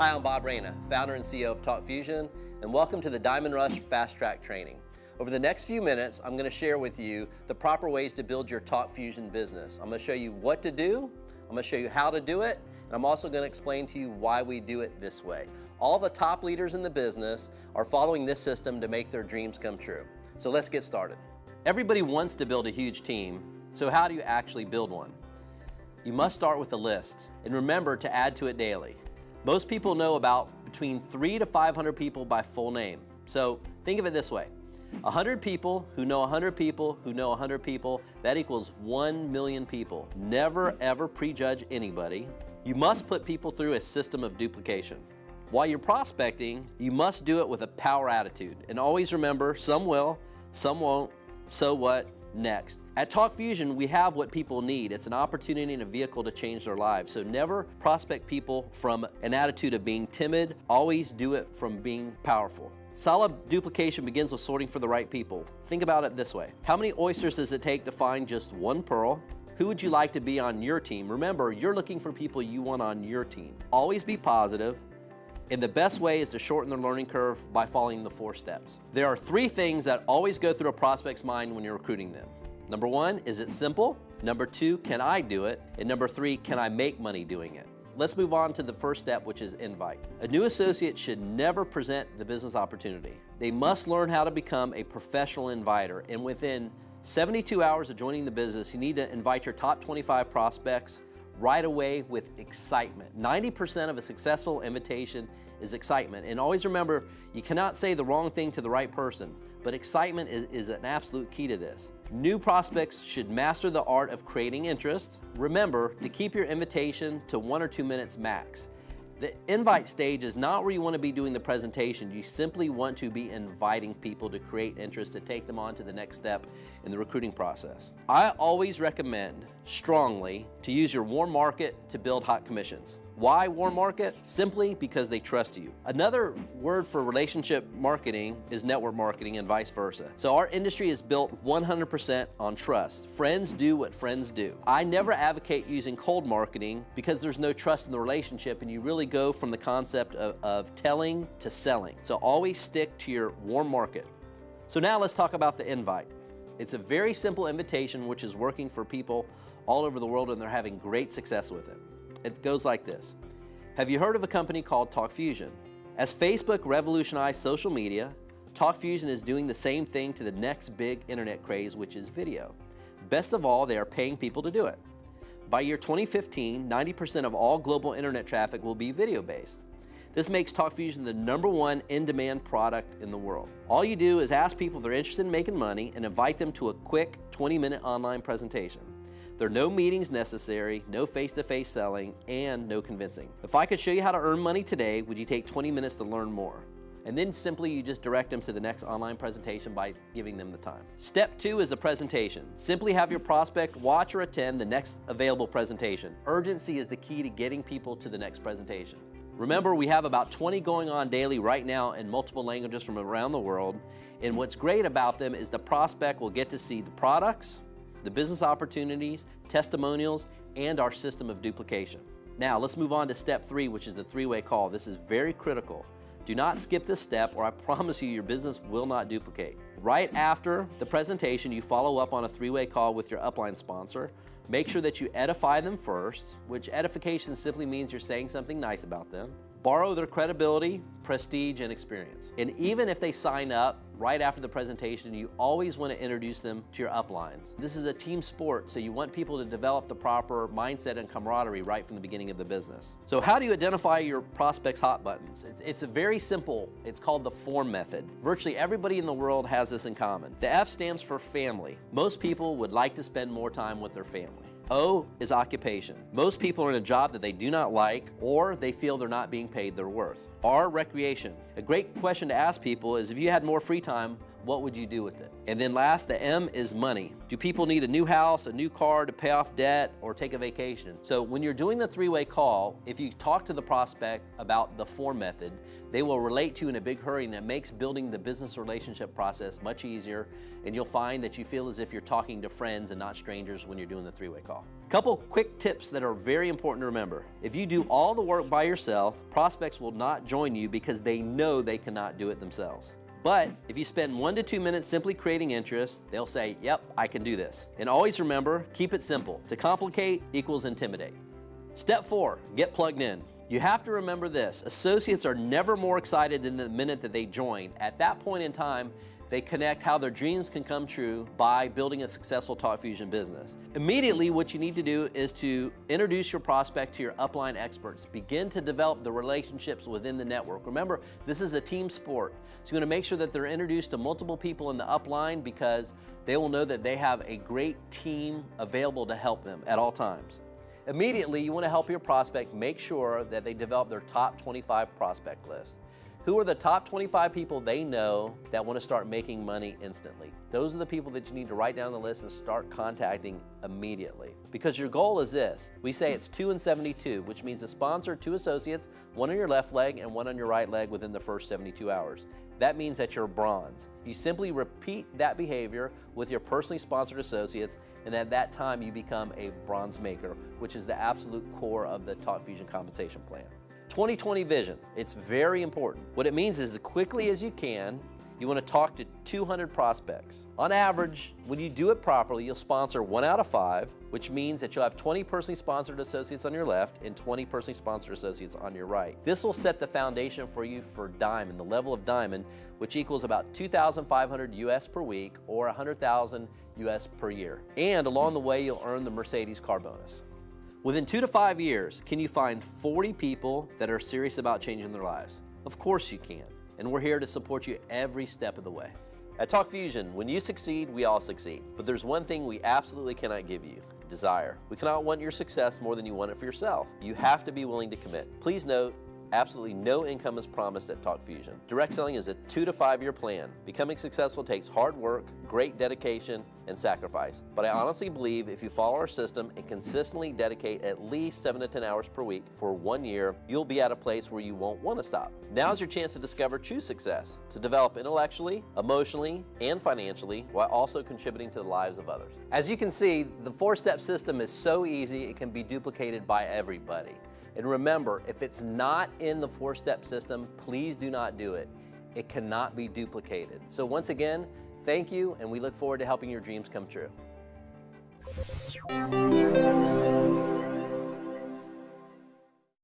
Hi, I'm Bob Reyna, founder and CEO of TalkFusion, and welcome to the Diamond Rush Fast Track training. Over the next few minutes, I'm going to share with you the proper ways to build your TalkFusion business. I'm going to show you what to do, I'm going to show you how to do it, and I'm also going to explain to you why we do it this way. All the top leaders in the business are following this system to make their dreams come true. So let's get started. Everybody wants to build a huge team, so how do you actually build one? You must start with a list, and remember to add to it daily. Most people know about between 300 to 500 people by full name. So think of it this way. 100 people who know 100 people who know 100 people, that equals 1 million people. Never ever prejudge anybody. You must put people through a system of duplication. While you're prospecting, you must do it with a power attitude. And always remember, some will, some won't, so what? Next. At TalkFusion, we have what people need. It's an opportunity and a vehicle to change their lives. So never prospect people from an attitude of being timid. Always do it from being powerful. Solid duplication begins with sorting for the right people. Think about it this way. How many oysters does it take to find just one pearl? Who would you like to be on your team? Remember, you're looking for people you want on your team. Always be positive. And the best way is to shorten their learning curve by following the 4 steps. There are 3 things that always go through a prospect's mind when you're recruiting them. Number 1, is it simple? Number 2, can I do it? And number 3, can I make money doing it? Let's move on to the first step, which is invite. A new associate should never present the business opportunity. They must learn how to become a professional inviter. And within 72 hours of joining the business, you need to invite your top 25 prospects right away with excitement. 90% of a successful invitation is excitement. And always remember, you cannot say the wrong thing to the right person, but excitement is an absolute key to this. New prospects should master the art of creating interest. Remember to keep your invitation to 1 or 2 minutes max. The invite stage is not where you want to be doing the presentation. You simply want to be inviting people to create interest, to take them on to the next step in the recruiting process. I always recommend strongly to use your warm market to build hot commissions. Why warm market? Simply because they trust you. Another word for relationship marketing is network marketing and vice versa. So our industry is built 100% on trust. Friends do what friends do. I never advocate using cold marketing because there's no trust in the relationship and you really go from the concept of telling to selling. So always stick to your warm market. So now let's talk about the invite. It's a very simple invitation which is working for people all over the world and they're having great success with it. It goes like this. Have you heard of a company called TalkFusion? As Facebook revolutionized social media, TalkFusion is doing the same thing to the next big internet craze, which is video. Best of all, they are paying people to do it. By year 2015, 90% of all global internet traffic will be video-based. This makes TalkFusion the #1 in-demand product in the world. All you do is ask people if they're interested in making money and invite them to a quick 20-minute online presentation. There are no meetings necessary, no face-to-face selling, and no convincing. If I could show you how to earn money today, would you take 20 minutes to learn more? And then simply you just direct them to the next online presentation by giving them the time. Step 2 is the presentation. Simply have your prospect watch or attend the next available presentation. Urgency is the key to getting people to the next presentation. Remember, we have about 20 going on daily right now in multiple languages from around the world. And what's great about them is the prospect will get to see the products, the business opportunities, testimonials, and our system of duplication. Now let's move on to step 3, which is the 3-way call. This is very critical. Do not skip this step or I promise you your business will not duplicate. Right after the presentation, you follow up on a 3-way call with your upline sponsor. Make sure that you edify them first, which edification simply means you're saying something nice about them. Borrow their credibility, prestige, and experience. And even if they sign up right after the presentation, you always want to introduce them to your uplines. This is a team sport, so you want people to develop the proper mindset and camaraderie right from the beginning of the business. So how do you identify your prospects' hot buttons? It's a very simple, it's called the FORM method. Virtually everybody in the world has this in common. The F stands for family. Most people would like to spend more time with their family. O is occupation. Most people are in a job that they do not like or they feel they're not being paid their worth. R, recreation. A great question to ask people is if you had more free time, what would you do with it? And then last, the M is money. Do people need a new house, a new car to pay off debt, or take a vacation? So when you're doing the three-way call, if you talk to the prospect about the form method, they will relate to you in a big hurry, and it makes building the business relationship process much easier, and you'll find that you feel as if you're talking to friends and not strangers when you're doing the three-way call. Couple quick tips that are very important to remember. If you do all the work by yourself, prospects will not join you because they know they cannot do it themselves. But if you spend 1 to 2 minutes simply creating interest, they'll say, yep, I can do this. And always remember, keep it simple. To complicate equals intimidate. Step 4, get plugged in. You have to remember this, associates are never more excited than the minute that they join. At that point in time, they connect how their dreams can come true by building a successful TalkFusion business. Immediately, what you need to do is to introduce your prospect to your upline experts. Begin to develop the relationships within the network. Remember, this is a team sport. So you want to make sure that they're introduced to multiple people in the upline because they will know that they have a great team available to help them at all times. Immediately, you want to help your prospect make sure that they develop their top 25 prospect list. Who are the top 25 people they know that want to start making money instantly? Those are the people that you need to write down the list and start contacting immediately. Because your goal is this. We say it's 2 and 72, which means to sponsor 2 associates, 1 on your left leg and 1 on your right leg within the first 72 hours. That means that you're bronze. You simply repeat that behavior with your personally sponsored associates, and at that time you become a bronze maker, which is the absolute core of the TalkFusion compensation plan. 2020 vision, it's very important. What it means is as quickly as you can, you want to talk to 200 prospects. On average, when you do it properly, you'll sponsor 1 out of 5, which means that you'll have 20 personally sponsored associates on your left and 20 personally sponsored associates on your right. This will set the foundation for you for diamond, the level of diamond, which equals about 2,500 US per week or 100,000 US per year. And along the way, you'll earn the Mercedes car bonus. Within 2 to 5 years, can you find 40 people that are serious about changing their lives? Of course you can, and we're here to support you every step of the way. At TalkFusion, when you succeed, we all succeed. But there's one thing we absolutely cannot give you, desire. We cannot want your success more than you want it for yourself. You have to be willing to commit. Please note, absolutely no income is promised at TalkFusion. Direct selling is a 2 to 5 year plan. Becoming successful takes hard work, great dedication, and sacrifice. But I honestly believe if you follow our system and consistently dedicate at least 7 to 10 hours per week for 1 year, you'll be at a place where you won't want to stop. Now's your chance to discover true success, to develop intellectually, emotionally, and financially, while also contributing to the lives of others. As you can see, the 4-step system is so easy it can be duplicated by everybody. And remember, if it's not in the 4-step system, please do not do it. It cannot be duplicated. So once again, thank you, and we look forward to helping your dreams come true.